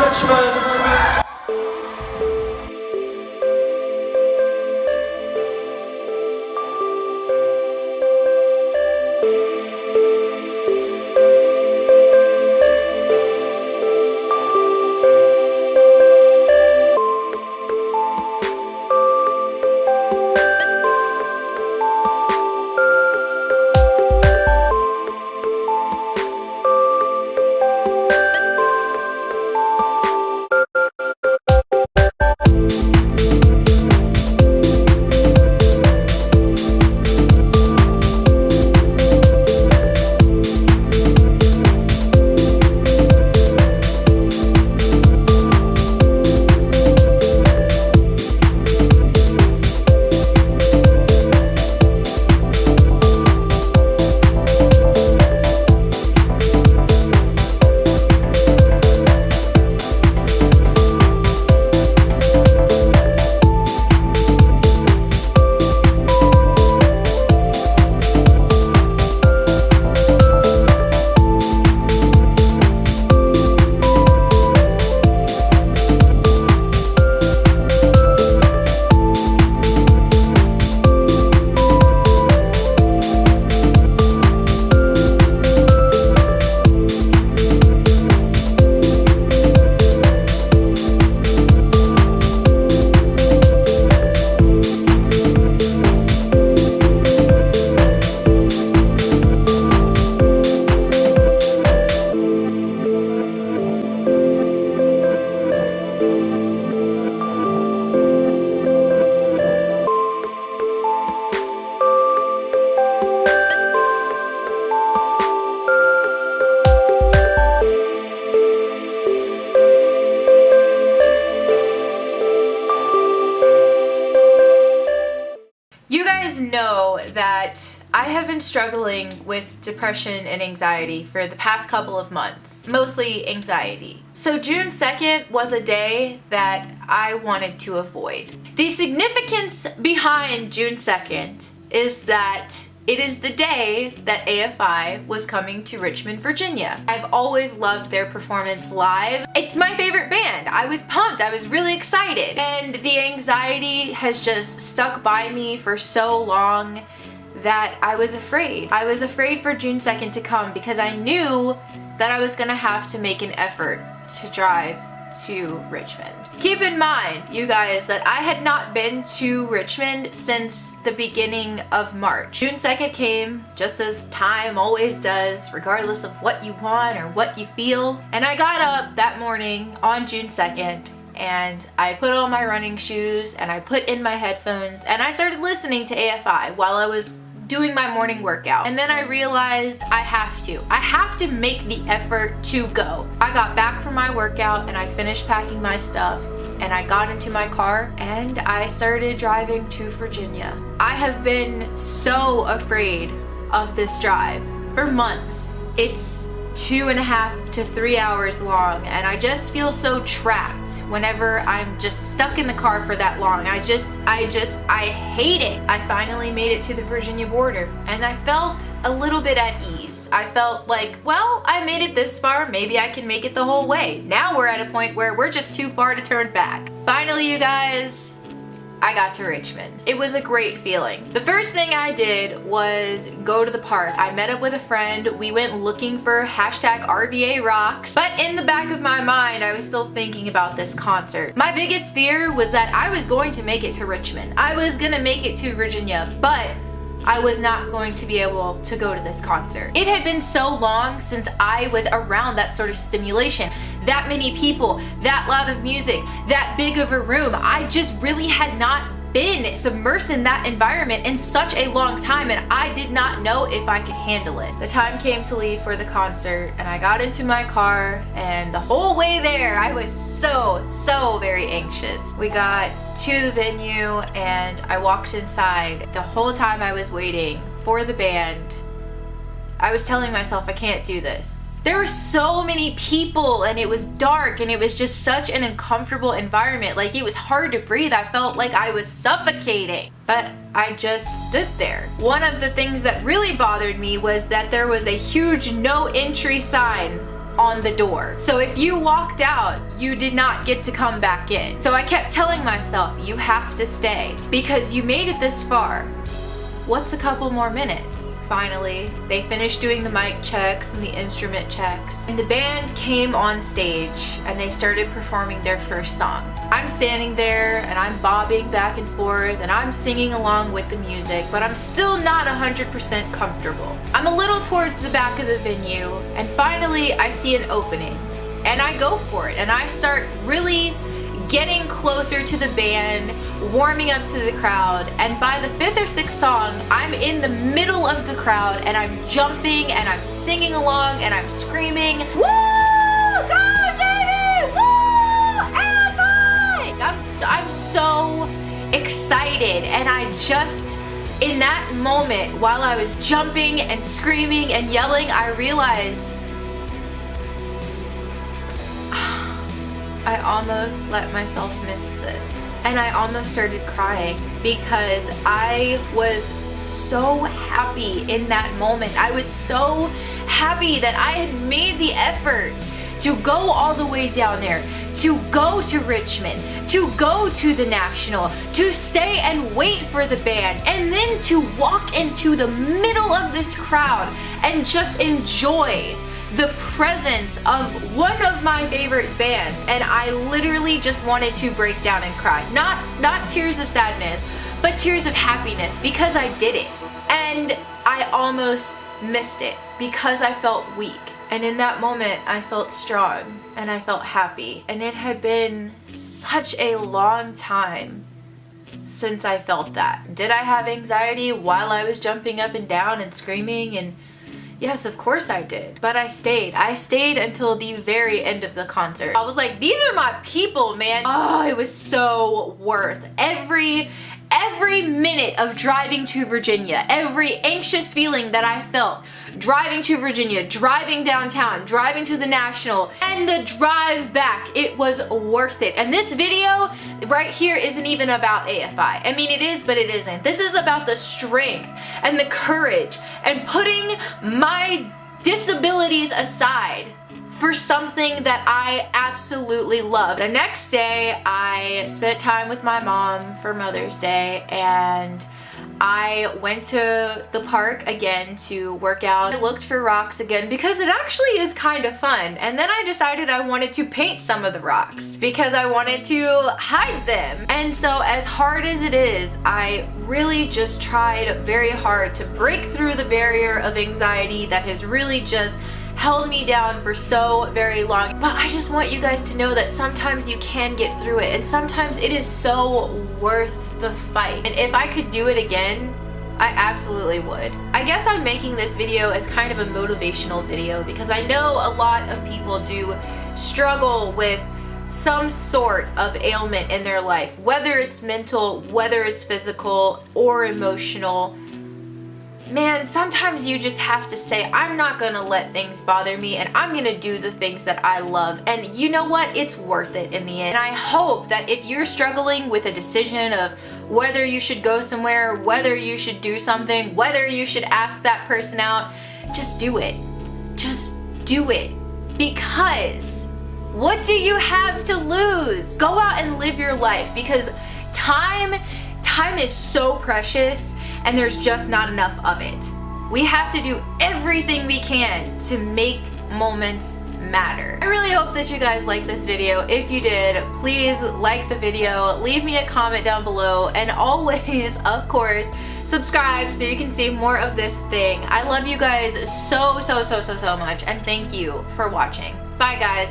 Richmond. Know that I have been struggling with depression and anxiety for the past couple of months, mostly anxiety. So June 2nd was a day that I wanted to avoid. The significance behind June 2nd is that it is the day that AFI was coming to Richmond, Virginia. I've always loved their performance live. It's my favorite band. I was pumped. I was really excited. And the anxiety has just stuck by me for so long that I was afraid. I was afraid for June 2nd to come because I knew that I was gonna have to make an effort to drive to Richmond. Keep in mind, you guys, that I had not been to Richmond since the beginning of March. June 2nd came just as time always does, regardless of what you want or what you feel. And I got up that morning on June 2nd and I put on my running shoes and I put in my headphones and I started listening to AFI while I was doing my morning workout. And then I realized I have to make the effort to go. I got back from my workout and I finished packing my stuff and I got into my car and I started driving to Virginia. I have been so afraid of this drive for months. It's 2.5 to 3 hours long and I just feel so trapped whenever I'm just stuck in the car for that long. I hate it. I finally made it to the Virginia border and I felt a little bit at ease. I felt like, well, I made it this far, maybe I can make it the whole way. Now we're at a point where we're just too far to turn back. Finally, you guys, I got to Richmond. It was a great feeling. The first thing I did was go to the park. I met up with a friend. We went looking for hashtag RVA rocks. But in the back of my mind, I was still thinking about this concert. My biggest fear was that I was going to make it to Richmond. I was gonna make it to Virginia, but I was not going to be able to go to this concert. It had been so long since I was around that sort of stimulation. That many people, that loud of music, that big of a room. I just really had not been submersed in that environment in such a long time and I did not know if I could handle it. The time came to leave for the concert and I got into my car and the whole way there I was so very anxious. We got to the venue and I walked inside. The whole time I was waiting for the band, I was telling myself I can't do this. There were so many people and it was dark and it was just such an uncomfortable environment. Like it was hard to breathe. I felt like I was suffocating, but I just stood there. One of the things that really bothered me was that there was a huge no entry sign on the door. So if you walked out, you did not get to come back in. So I kept telling myself, you have to stay because you made it this far. What's a couple more minutes? Finally, they finished doing the mic checks and the instrument checks, and the band came on stage and they started performing their first song. I'm standing there and I'm bobbing back and forth and I'm singing along with the music, but I'm still not 100% comfortable. I'm a little towards the back of the venue, and finally I see an opening and I go for it and I start really getting closer to the band, warming up to the crowd, and by the 5th or 6th song, I'm in the middle of the crowd and I'm jumping and I'm singing along and I'm screaming, "Woo! Go Davey! Woo! Ally!" I'm so excited, and I just, in that moment, while I was jumping and screaming and yelling, I realized I almost let myself miss this. And I almost started crying because I was so happy in that moment. I was so happy that I had made the effort to go all the way down there, to go to Richmond, to go to the National, to stay and wait for the band, and then to walk into the middle of this crowd and just enjoy the presence of one of my favorite bands. And I literally just wanted to break down and cry. Not tears of sadness, but tears of happiness, because I did it. And I almost missed it because I felt weak. And in that moment, I felt strong and I felt happy. And it had been such a long time since I felt that. Did I have anxiety while I was jumping up and down and screaming? And yes, of course I did, but I stayed. I stayed until the very end of the concert. I was like, these are my people, man. Oh, it was so worth every minute of driving to Virginia, every anxious feeling that I felt driving to Virginia, driving downtown, driving to the National, and the drive back. It was worth it. And this video right here isn't even about AFI. I mean, it is, but it isn't. This is about the strength and the courage and putting my disabilities aside for something that I absolutely love. The next day, I spent time with my mom for Mother's Day, and I went to the park again to work out. I looked for rocks again because it actually is kind of fun. And then I decided I wanted to paint some of the rocks because I wanted to hide them. And so as hard as it is, I really just tried very hard to break through the barrier of anxiety that has really just held me down for so very long. But I just want you guys to know that sometimes you can get through it, and sometimes it is so worth the fight. And if I could do it again, I absolutely would. I guess I'm making this video as kind of a motivational video because I know a lot of people do struggle with some sort of ailment in their life, whether it's mental, whether it's physical or emotional. Man, sometimes you just have to say, I'm not gonna let things bother me and I'm gonna do the things that I love. And you know what? It's worth it in the end. And I hope that if you're struggling with a decision of whether you should go somewhere, whether you should do something, whether you should ask that person out, just do it. Just do it. Because what do you have to lose? Go out and live your life, because time is so precious and there's just not enough of it. We have to do everything we can to make moments matter. I really hope that you guys liked this video. If you did, please like the video, leave me a comment down below, and always, of course, subscribe so you can see more of this thing. I love you guys so much, and thank you for watching. Bye guys.